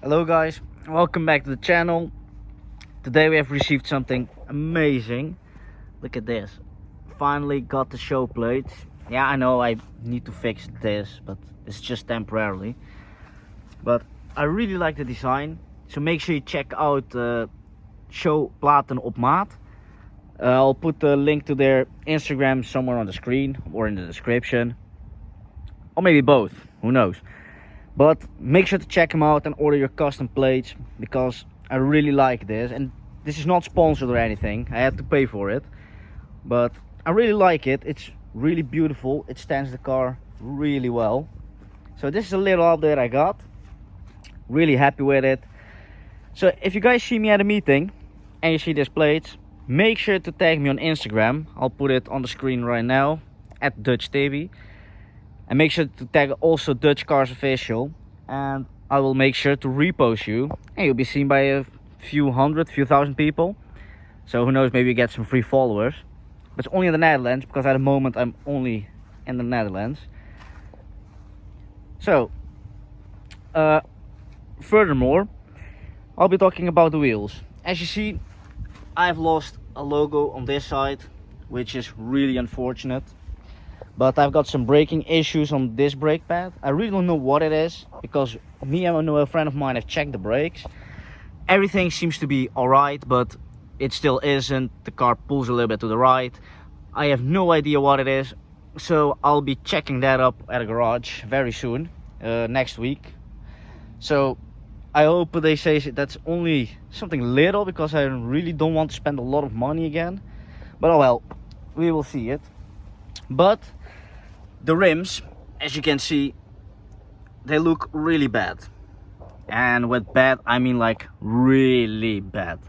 Hello guys, welcome back to the channel. Today we have received something amazing. Look at this. Finally got the show plates. Yeah, I know I need to fix this, but it's just temporarily. But I really like the design, so make sure you check out Show Platen op Maat. I'll put the link to their Instagram somewhere on the screen or in the description, or maybe both, who knows. But make sure to check them out and order your custom plates, because I really like this. And this is not sponsored or anything, I had to pay for it, but I really like it. It's really beautiful, it stands the car really well. So this is a little update I got. Really happy with it. So if you guys see me at a meeting and you see these plates, make sure to tag me on Instagram. I'll put it on the screen right now, at Dutchcarsofficial. And make sure to tag also Dutchcarsofficial, and I will make sure to repost you, and you'll be seen by a few thousand people. So who knows, maybe you get some free followers. But it's only in the Netherlands, because at the moment I'm only in the Netherlands. So furthermore, I'll be talking about the wheels. As you see, I've lost a logo on this side, which is really unfortunate. But I've got some braking issues on this brake pad. I really don't know what it is, because me and a friend of mine have checked the brakes. Everything seems to be alright, but it still isn't. The car pulls a little bit to the right. I have no idea what it is, so I'll be checking that up at a garage very soon, next week. So I hope they say that's only something little, because I really don't want to spend a lot of money again. But oh well, we will see it. But the rims, as you can see, they look really bad. And with bad, I mean like really bad.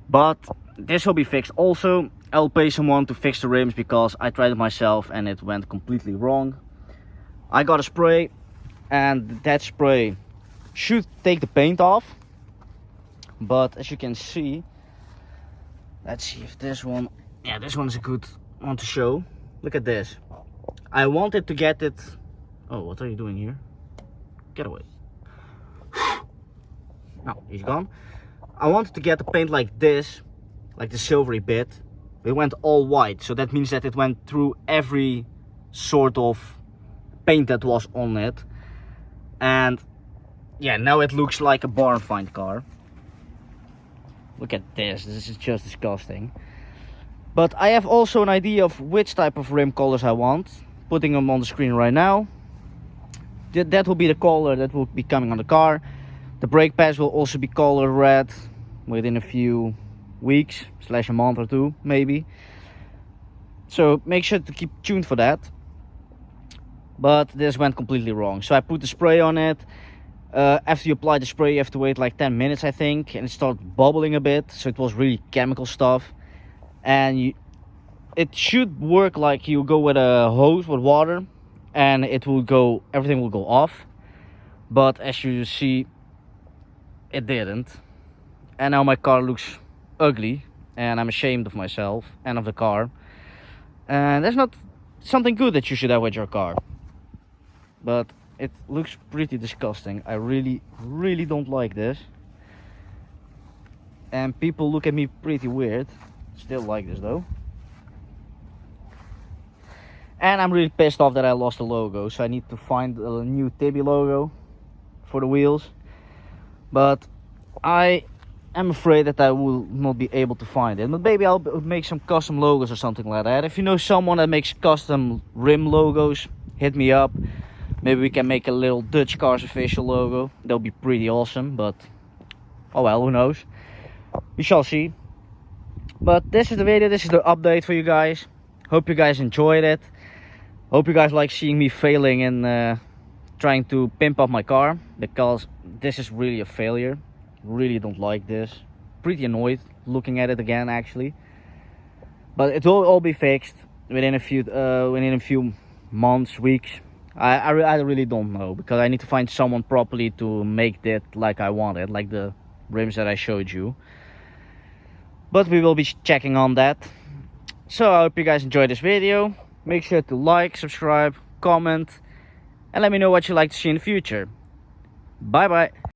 But this will be fixed. Also, I'll pay someone to fix the rims, because I tried it myself and it went completely wrong. I got a spray, and that spray should take the paint off. But as you can see, let's see if this one, yeah, this one's a good one to show. Look at this. I wanted to get it. Oh, what are you doing here? Get away. Now he's gone. I wanted to get the paint like this, like the silvery bit. It went all white, so that means that it went through every sort of paint that was on it. And yeah, now it looks like a barn find car. Look at this. This is just disgusting. But I have also an idea of which type of rim colors I want. Putting them on the screen right now. That will be the color that will be coming on the car. The brake pads will also be color red within a few weeks / a month or two maybe. So make sure to keep tuned for that. But this went completely wrong. So I put the spray on it. After you apply the spray, you have to wait like 10 minutes I think, and it started bubbling a bit. So it was really chemical stuff. And it should work like you go with a hose with water, and it will go, everything will go off. But as you see, it didn't. And now my car looks ugly, and I'm ashamed of myself and of the car. And that's not something good that you should have with your car. But it looks pretty disgusting. I really don't like this. And people look at me pretty weird. Still like this though. And I'm really pissed off that I lost the logo, so I need to find a new Tibi logo for the wheels. But I am afraid that I will not be able to find it. But maybe I'll make some custom logos or something like that. If you know someone that makes custom rim logos, hit me up. Maybe we can make a little Dutchcarsofficial logo. That'll be pretty awesome, but oh well, who knows. We shall see. But this is the video, this is the update for you guys. Hope you guys enjoyed it. Hope you guys like seeing me failing and trying to pimp up my car, because this is really a failure. Really don't like this. Pretty annoyed looking at it again actually. But it will all be fixed within a few months, weeks. I really don't know, because I need to find someone properly to make that like I want it, like the rims that I showed you. But we will be checking on that. So I hope you guys enjoyed this video. Make sure to like, subscribe, comment, and let me know what you'd like to see in the future. Bye bye.